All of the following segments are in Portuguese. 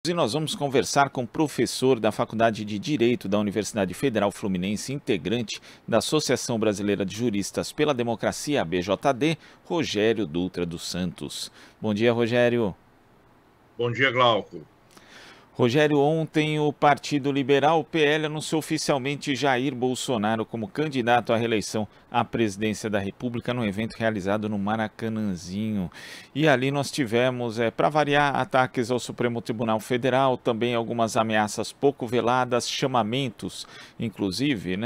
E nós vamos conversar com o professor da Faculdade de Direito da Universidade Federal Fluminense, integrante da Associação Brasileira de Juristas pela Democracia, ABJD, Rogério Dutra dos Santos. Bom dia, Rogério. Bom dia, Glauco. Rogério, ontem o Partido Liberal, PL, anunciou oficialmente Jair Bolsonaro como candidato à reeleição à presidência da República num evento realizado no Maracanãzinho. E ali nós tivemos, para variar, ataques ao Supremo Tribunal Federal, também algumas ameaças pouco veladas, chamamentos, inclusive,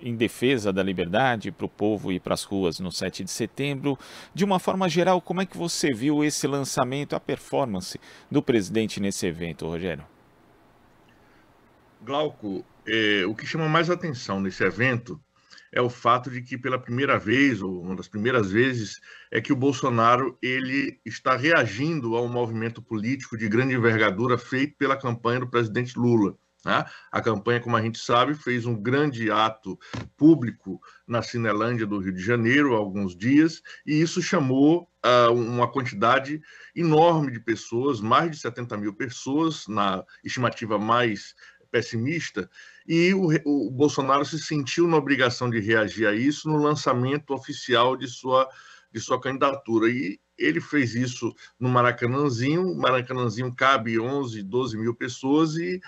em defesa da liberdade para o povo ir para as ruas no 7 de setembro. De uma forma geral, como é que você viu esse lançamento, a performance do presidente nesse evento, Rogério? Glauco, o que chama mais atenção nesse evento é o fato de que pela primeira vez, ou uma das primeiras vezes, é que o Bolsonaro ele está reagindo a um movimento político de grande envergadura feito pela campanha do presidente Lula. Né? A campanha, como a gente sabe, fez um grande ato público na Cinelândia do Rio de Janeiro há alguns dias, e isso chamou uma quantidade enorme de pessoas, mais de 70 mil pessoas, na estimativa mais pessimista, e o Bolsonaro se sentiu na obrigação de reagir a isso no lançamento oficial de sua candidatura. E ele fez isso no Maracanãzinho. O Maracanãzinho cabe 11, 12 mil pessoas e,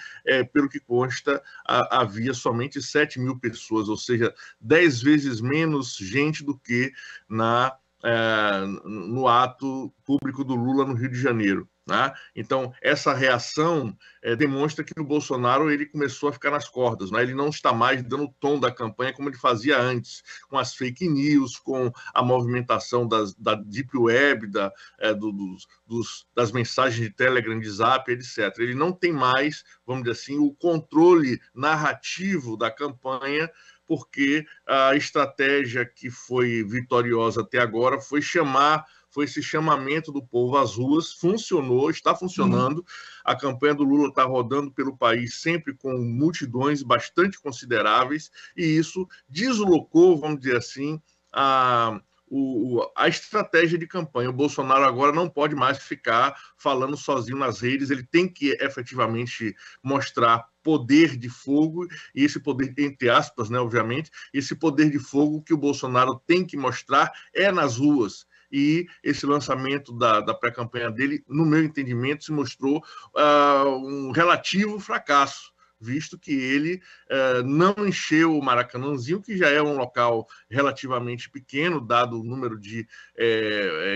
pelo que consta, havia somente 7 mil pessoas, ou seja, 10 vezes menos gente do que no ato público do Lula no Rio de Janeiro. Né? Então, essa reação demonstra que o Bolsonaro ele começou a ficar nas cordas. Né? Ele não está mais dando o tom da campanha como ele fazia antes, com as fake news, com a movimentação da Deep Web, das mensagens de Telegram, de Zap, etc. Ele não tem mais, vamos dizer assim, o controle narrativo da campanha, porque a estratégia que foi vitoriosa até agora foi esse chamamento do povo às ruas, funcionou, está funcionando. A campanha do Lula está rodando pelo país sempre com multidões bastante consideráveis, e isso deslocou, vamos dizer assim, a estratégia de campanha. O Bolsonaro agora não pode mais ficar falando sozinho nas redes, ele tem que efetivamente mostrar poder de fogo, e esse poder, entre aspas, né, obviamente, esse poder de fogo que o Bolsonaro tem que mostrar é nas ruas. E esse lançamento da pré-campanha dele, no meu entendimento, se mostrou um relativo fracasso, visto que ele não encheu o Maracanãzinho, que já é um local relativamente pequeno, dado o número de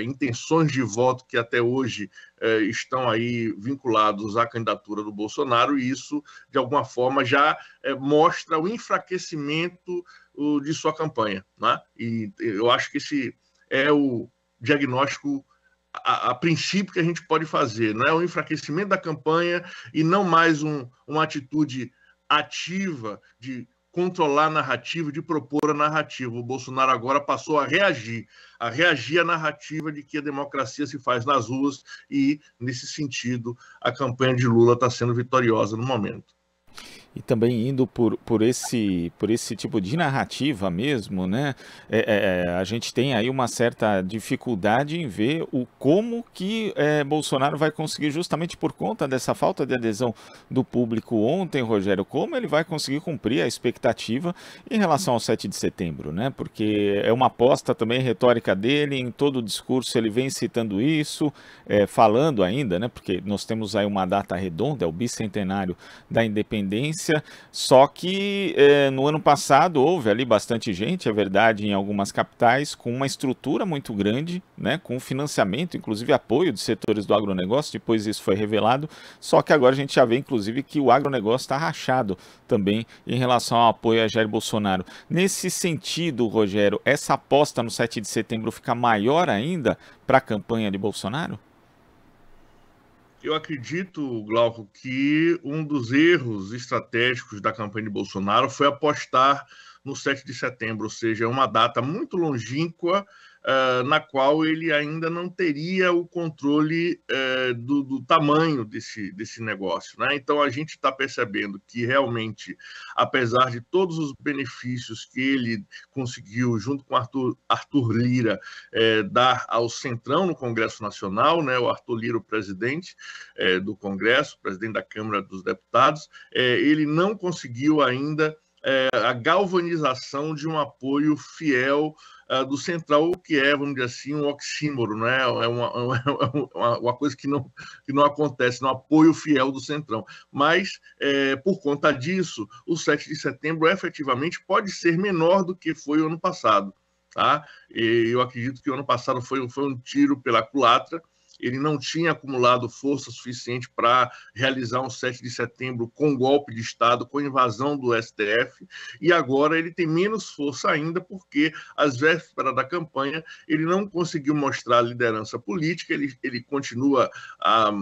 intenções de voto que até hoje estão aí vinculados à candidatura do Bolsonaro, e isso, de alguma forma, já mostra o enfraquecimento de sua campanha. Né? E eu acho que esse é o diagnóstico a princípio que a gente pode fazer, não é o enfraquecimento da campanha e não mais uma atitude ativa de controlar a narrativa, de propor a narrativa. O Bolsonaro agora passou a reagir à narrativa de que a democracia se faz nas ruas, e, nesse sentido, a campanha de Lula está sendo vitoriosa no momento. E também indo por esse tipo de narrativa mesmo, né? A gente tem aí uma certa dificuldade em ver como que Bolsonaro vai conseguir, justamente por conta dessa falta de adesão do público ontem, Rogério, como ele vai conseguir cumprir a expectativa em relação ao 7 de setembro, né? Porque é uma aposta também retórica dele, em todo o discurso ele vem citando isso, falando ainda, né? Porque nós temos aí uma data redonda, é o bicentenário da independência. Só que no ano passado houve ali bastante gente, é verdade, em algumas capitais, com uma estrutura muito grande, né, com financiamento, inclusive apoio de setores do agronegócio, depois isso foi revelado, só que agora a gente já vê, inclusive, que o agronegócio está rachado também em relação ao apoio a Jair Bolsonaro. Nesse sentido, Rogério, essa aposta no 7 de setembro fica maior ainda para a campanha de Bolsonaro? Eu acredito, Glauco, que um dos erros estratégicos da campanha de Bolsonaro foi apostar no 7 de setembro, ou seja, uma data muito longínqua, na qual ele ainda não teria o controle do tamanho desse negócio, né? Então, a gente está percebendo que, realmente, apesar de todos os benefícios que ele conseguiu, junto com Arthur Lira, dar ao Centrão no Congresso Nacional, né? O Arthur Lira, o presidente do Congresso, presidente da Câmara dos Deputados, ele não conseguiu ainda a galvanização de um apoio fiel do Central, que vamos dizer assim, um oxímoro, né? É uma coisa que não acontece, um apoio fiel do Centrão. Mas, por conta disso, o 7 de setembro efetivamente pode ser menor do que foi o ano passado. Tá? E eu acredito que o ano passado foi um tiro pela culatra. Ele não tinha acumulado força suficiente para realizar um 7 de setembro com golpe de Estado, com invasão do STF, e agora ele tem menos força ainda, porque, às vésperas da campanha, ele não conseguiu mostrar liderança política, ele continua a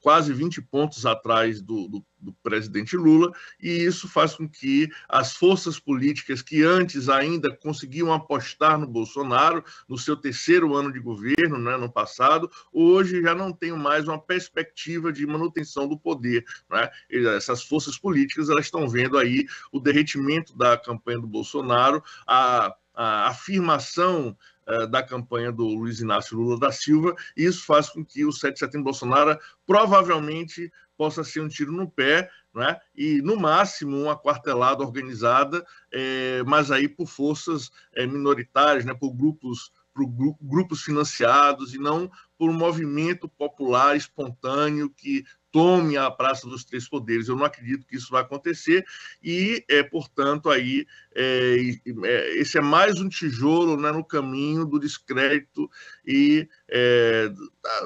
quase 20 pontos atrás do presidente Lula, e isso faz com que as forças políticas que antes ainda conseguiam apostar no Bolsonaro, no seu terceiro ano de governo, né, no passado, hoje já não tenham mais uma perspectiva de manutenção do poder, né? Essas forças políticas, elas estão vendo aí o derretimento da campanha do Bolsonaro, a afirmação da campanha do Luiz Inácio Lula da Silva, e isso faz com que o 7 de setembro Bolsonaro provavelmente possa ser um tiro no pé, né? E, no máximo, uma quartelada organizada, mas aí por forças minoritárias, né? por grupos financiados, e não por um movimento popular espontâneo que tome a Praça dos Três Poderes. Eu não acredito que isso vai acontecer, e, portanto, aí, esse é mais um tijolo, né, no caminho do descrédito e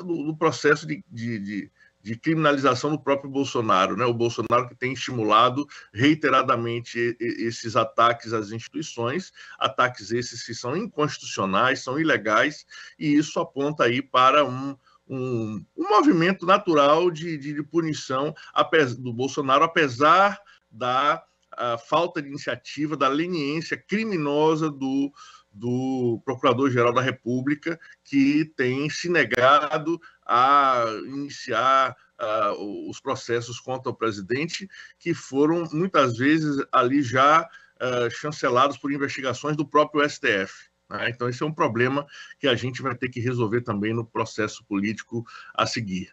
do processo de criminalização do próprio Bolsonaro, né? O Bolsonaro que tem estimulado reiteradamente esses ataques às instituições, ataques esses que são inconstitucionais, são ilegais, e isso aponta aí para um movimento natural de punição do Bolsonaro, apesar da falta de iniciativa, da leniência criminosa do Procurador-Geral da República, que tem se negado a iniciar os processos contra o presidente, que foram, muitas vezes, ali já chancelados por investigações do próprio STF. Então, esse é um problema que a gente vai ter que resolver também no processo político a seguir.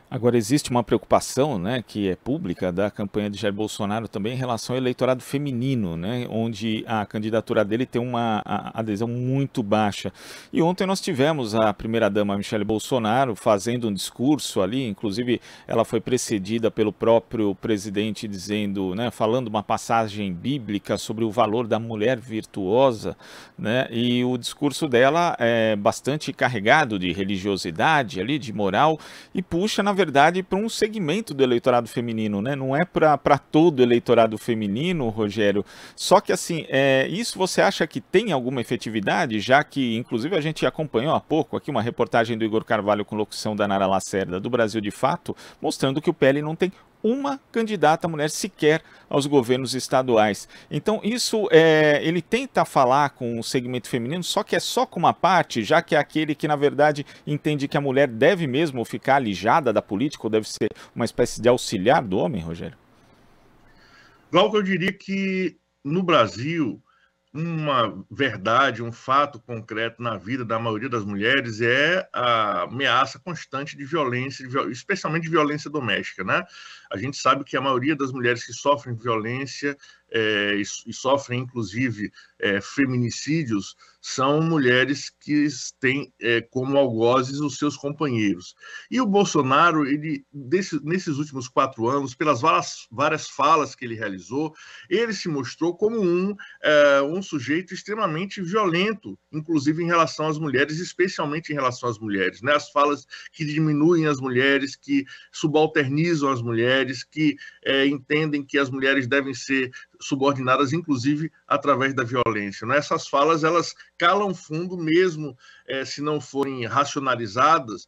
Agora, existe uma preocupação, né, que é pública, da campanha de Jair Bolsonaro também em relação ao eleitorado feminino, né, onde a candidatura dele tem uma adesão muito baixa. E ontem nós tivemos a primeira-dama Michele Bolsonaro fazendo um discurso ali, inclusive ela foi precedida pelo próprio presidente dizendo, né, falando uma passagem bíblica sobre o valor da mulher virtuosa, né, e o discurso dela é bastante carregado de religiosidade ali, de moral, e puxa, na verdade, para um segmento do eleitorado feminino, né? Não é para todo o eleitorado feminino, Rogério. Só que, assim, isso você acha que tem alguma efetividade, já que, inclusive, a gente acompanhou há pouco aqui uma reportagem do Igor Carvalho com locução da Nara Lacerda, do Brasil de Fato, mostrando que o PL não tem uma candidata mulher sequer aos governos estaduais. Então isso ele tenta falar com o segmento feminino, só que é só com uma parte, já que é aquele que na verdade entende que a mulher deve mesmo ficar alijada da política, ou deve ser uma espécie de auxiliar do homem, Rogério? Glauco, eu diria que no Brasil uma verdade, um fato concreto na vida da maioria das mulheres é a ameaça constante de violência, especialmente de violência doméstica, né? A gente sabe que a maioria das mulheres que sofrem violência e sofrem, inclusive, feminicídios, são mulheres que têm como algozes os seus companheiros. E o Bolsonaro, nesses últimos 4 anos, pelas várias falas que ele realizou, ele se mostrou como um sujeito extremamente violento, inclusive em relação às mulheres, especialmente em relação às mulheres, né? As falas que diminuem as mulheres, que subalternizam as mulheres, que entendem que as mulheres devem ser subordinadas, inclusive, através da violência, né? Essas falas, elas calam fundo mesmo, se não forem racionalizadas,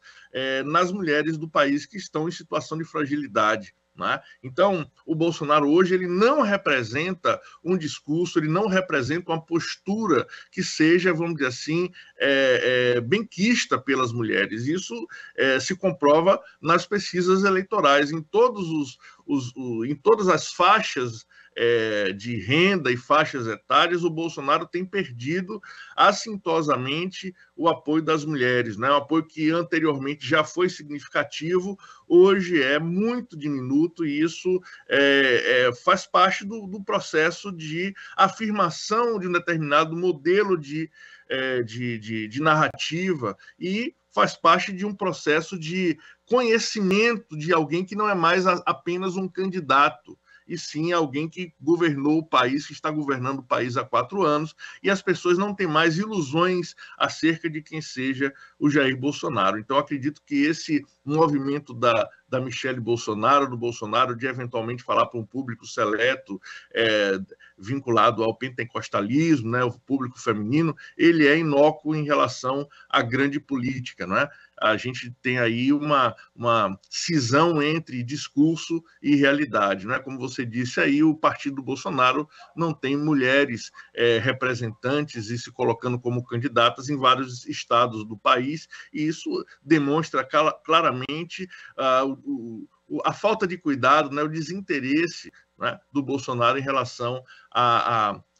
nas mulheres do país que estão em situação de fragilidade, né? Então, o Bolsonaro hoje ele não representa um discurso, ele não representa uma postura que seja, vamos dizer assim, benquista pelas mulheres. Isso se comprova nas pesquisas eleitorais, em em todas as faixas de renda e faixas etárias, o Bolsonaro tem perdido assintosamente o apoio das mulheres, né? Um apoio que anteriormente já foi significativo, hoje é muito diminuto, e isso faz parte do processo de afirmação de um determinado modelo de narrativa, e faz parte de um processo de conhecimento de alguém que não é mais apenas um candidato, e sim alguém que governou o país, que está governando o país há 4 anos, e as pessoas não têm mais ilusões acerca de quem seja o Jair Bolsonaro. Então, acredito que esse movimento da Michelle Bolsonaro, do Bolsonaro, de eventualmente falar para um público seleto, vinculado ao pentecostalismo, né, o público feminino, ele é inócuo em relação à grande política, não é? A gente tem aí uma cisão entre discurso e realidade, né? Como você disse aí, o partido Bolsonaro não tem mulheres representantes e se colocando como candidatas em vários estados do país, e isso demonstra claramente a falta de cuidado, né, o desinteresse, né, do Bolsonaro em relação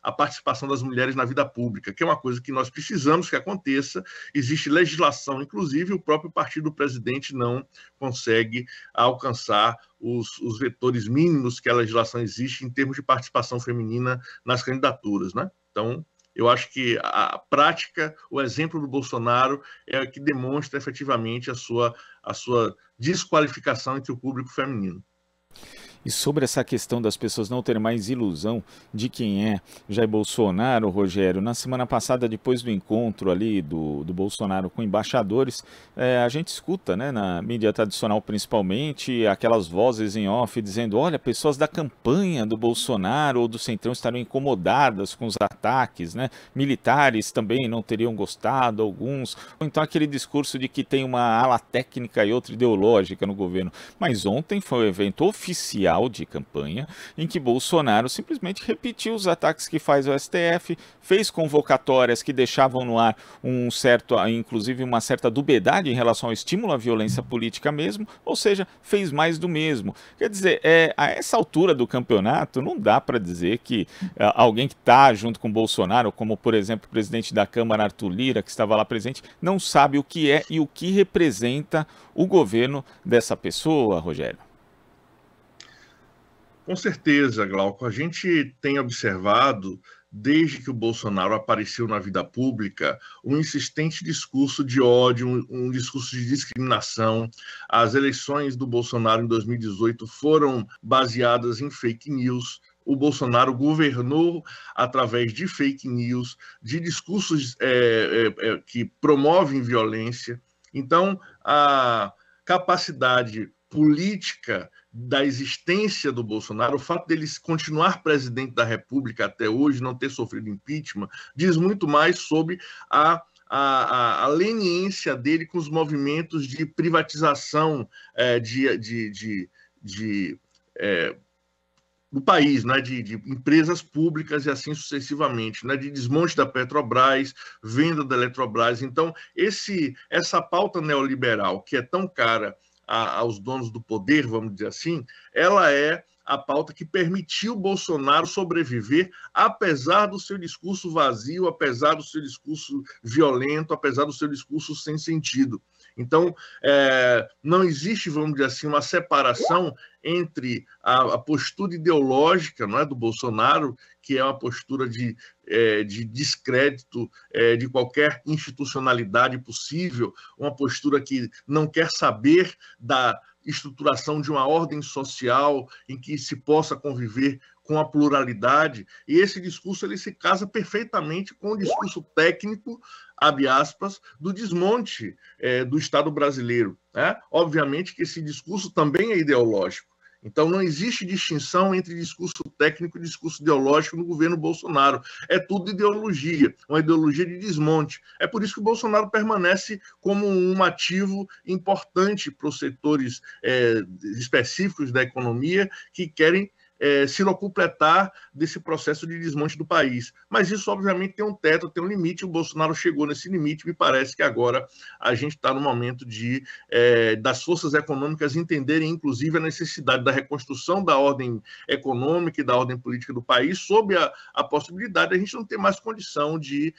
a participação das mulheres na vida pública, que é uma coisa que nós precisamos que aconteça. Existe legislação, inclusive o próprio partido do presidente não consegue alcançar os vetores mínimos que a legislação exige em termos de participação feminina nas candidaturas, né? Então, eu acho que a prática, o exemplo do Bolsonaro é o que demonstra efetivamente a sua desqualificação entre o público feminino. E sobre essa questão das pessoas não terem mais ilusão de quem é Jair Bolsonaro, Rogério, na semana passada, depois do encontro ali do Bolsonaro com embaixadores, a gente escuta, né, na mídia tradicional principalmente, aquelas vozes em off dizendo: olha, pessoas da campanha do Bolsonaro ou do Centrão estarão incomodadas com os ataques, né? Militares também não teriam gostado, alguns. Ou então aquele discurso de que tem uma ala técnica e outra ideológica no governo. Mas ontem foi um evento oficial de campanha em que Bolsonaro simplesmente repetiu os ataques que faz o STF, fez convocatórias que deixavam no ar inclusive uma certa dubiedade em relação ao estímulo à violência política mesmo, ou seja, fez mais do mesmo. Quer dizer, a essa altura do campeonato não dá para dizer que alguém que está junto com Bolsonaro, como por exemplo o presidente da Câmara, Arthur Lira, que estava lá presente, não sabe o que é e o que representa o governo dessa pessoa, Rogério. Com certeza, Glauco. A gente tem observado, desde que o Bolsonaro apareceu na vida pública, um insistente discurso de ódio, um discurso de discriminação. As eleições do Bolsonaro em 2018 foram baseadas em fake news. O Bolsonaro governou através de fake news, de discursos que promovem violência. Então, a capacidade política da existência do Bolsonaro, o fato dele continuar presidente da República até hoje, não ter sofrido impeachment, diz muito mais sobre a leniência dele com os movimentos de privatização do país, né, de empresas públicas e assim sucessivamente, né, de desmonte da Petrobras, venda da Eletrobras. Então, essa pauta neoliberal, que é tão cara aos donos do poder, vamos dizer assim, ela é a pauta que permitiu Bolsonaro sobreviver, apesar do seu discurso vazio, apesar do seu discurso violento, apesar do seu discurso sem sentido. Então, não existe, vamos dizer assim, uma separação entre a postura ideológica, não é, do Bolsonaro, que é uma postura de descrédito de qualquer institucionalidade possível, uma postura que não quer saber da estruturação de uma ordem social em que se possa conviver com a pluralidade, e esse discurso ele se casa perfeitamente com o discurso técnico, abre aspas, do desmonte do Estado brasileiro, né? Obviamente que esse discurso também é ideológico, Então, não existe distinção entre discurso técnico e discurso ideológico no governo Bolsonaro. É tudo ideologia, uma ideologia de desmonte. É por isso que o Bolsonaro permanece como um ativo importante para os setores específicos da economia que querem se locupletar desse processo de desmonte do país. Mas isso, obviamente, tem um teto, tem um limite, o Bolsonaro chegou nesse limite, me parece que agora a gente está no momento das forças econômicas entenderem, inclusive, a necessidade da reconstrução da ordem econômica e da ordem política do país, sob a possibilidade de a gente não ter mais condição de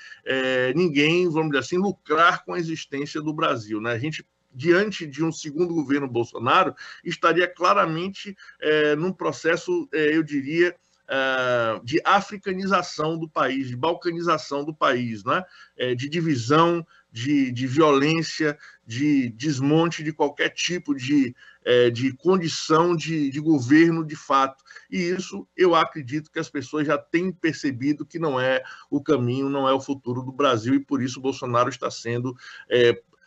ninguém, vamos dizer assim, lucrar com a existência do Brasil, né? A gente, diante de um segundo governo Bolsonaro, estaria claramente num processo, eu diria, de africanização do país, de balcanização do país, né? De divisão, de violência, de desmonte de qualquer tipo de condição de governo de fato. E isso eu acredito que as pessoas já têm percebido que não é o caminho, não é o futuro do Brasil, e por isso o Bolsonaro está sendo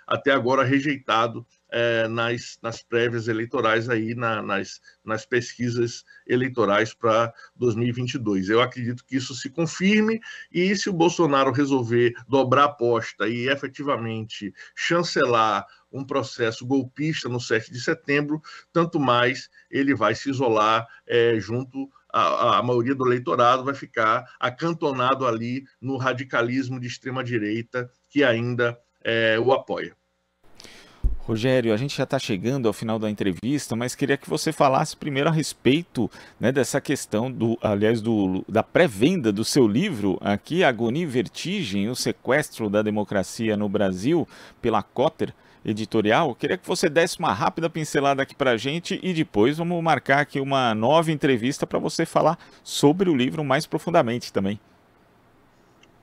até agora rejeitado nas prévias eleitorais, aí, nas pesquisas eleitorais para 2022. Eu acredito que isso se confirme, e se o Bolsonaro resolver dobrar a aposta e efetivamente chancelar um processo golpista no 7 de setembro, tanto mais ele vai se isolar junto a maioria do eleitorado, vai ficar acantonado ali no radicalismo de extrema-direita que ainda o apoia. Rogério, a gente já está chegando ao final da entrevista, mas queria que você falasse primeiro a respeito, né, dessa questão da pré-venda do seu livro aqui, Agonia e Vertigem, o sequestro da democracia no Brasil, pela Cotter Editorial. Queria que você desse uma rápida pincelada aqui para a gente e depois vamos marcar aqui uma nova entrevista para você falar sobre o livro mais profundamente também.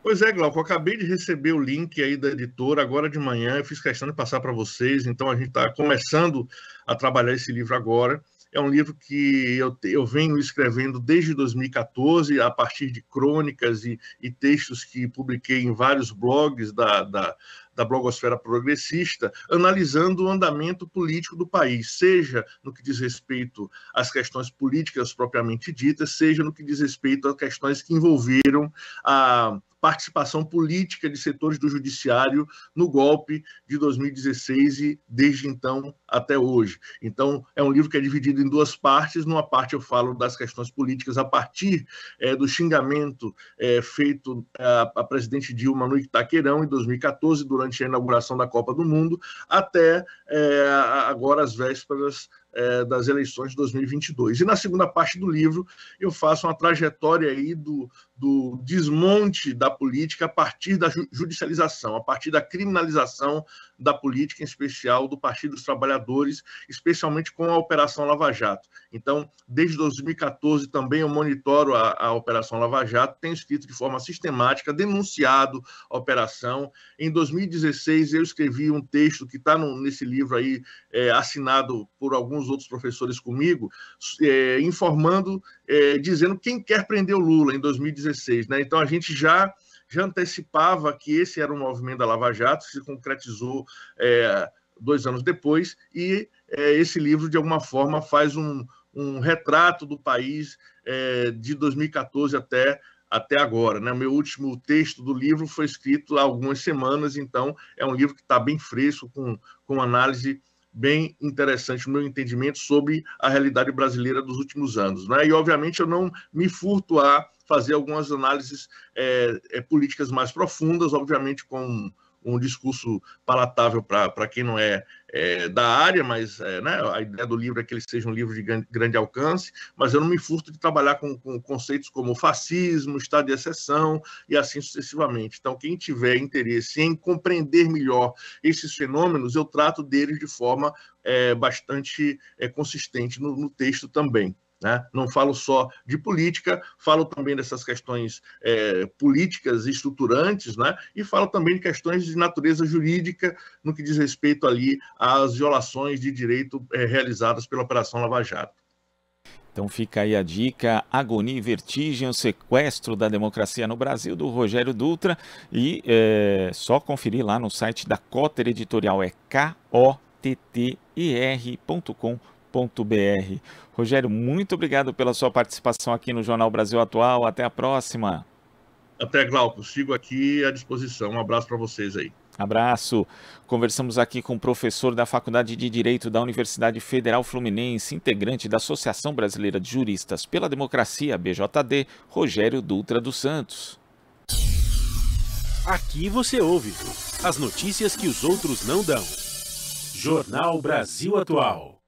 Pois é, Glauco, eu acabei de receber o link aí da editora agora de manhã, eu fiz questão de passar para vocês, então a gente está começando a trabalhar esse livro agora. É um livro que eu venho escrevendo desde 2014, a partir de crônicas e textos que publiquei em vários blogs da blogosfera progressista, analisando o andamento político do país, seja no que diz respeito às questões políticas propriamente ditas, seja no que diz respeito a questões que envolveram a participação política de setores do judiciário no golpe de 2016 e desde então até hoje. Então, é um livro que é dividido em duas partes. Numa parte eu falo das questões políticas a partir do xingamento feito a presidente Dilma no Itaquerão em 2014, durante a inauguração da Copa do Mundo, até agora as vésperas das eleições de 2022. E na segunda parte do livro eu faço uma trajetória aí do desmonte da política a partir da judicialização, a partir da criminalização da política, em especial do Partido dos Trabalhadores, especialmente com a Operação Lava Jato. Então, desde 2014 também eu monitoro a Operação Lava Jato, tenho escrito de forma sistemática, denunciado a operação. Em 2016 eu escrevi um texto que está nesse livro aí, assinado por alguns outros professores comigo, informando, dizendo quem quer prender o Lula em 2016, né? Então a gente já antecipava que esse era um movimento da Lava Jato, que se concretizou 2 anos depois, e esse livro, de alguma forma, faz um retrato do país de 2014 até agora, né? Meu último texto do livro foi escrito há algumas semanas, então é um livro que está bem fresco, com análise bem interessante, no meu entendimento, sobre a realidade brasileira dos últimos anos, né? E, obviamente, eu não me furto a fazer algumas análises políticas mais profundas, obviamente com um discurso palatável para quem não é da área, mas né, a ideia do livro é que ele seja um livro de grande alcance, mas eu não me furto de trabalhar com conceitos como fascismo, estado de exceção e assim sucessivamente. Então, quem tiver interesse em compreender melhor esses fenômenos, eu trato deles de forma bastante consistente no texto também. Né? Não falo só de política, falo também dessas questões políticas estruturantes, né? E falo também de questões de natureza jurídica no que diz respeito ali às violações de direito realizadas pela Operação Lava Jato. Então fica aí a dica, Agonia e Vertigem, o sequestro da democracia no Brasil, do Rogério Dutra, e só conferir lá no site da Cotter Editorial, é kotter.com.br. Rogério, muito obrigado pela sua participação aqui no Jornal Brasil Atual. Até a próxima. Até, Glauco. Sigo aqui à disposição. Um abraço para vocês aí. Abraço. Conversamos aqui com o professor da Faculdade de Direito da Universidade Federal Fluminense, integrante da Associação Brasileira de Juristas pela Democracia, BJD, Rogério Dutra dos Santos. Aqui você ouve as notícias que os outros não dão. Jornal Brasil Atual.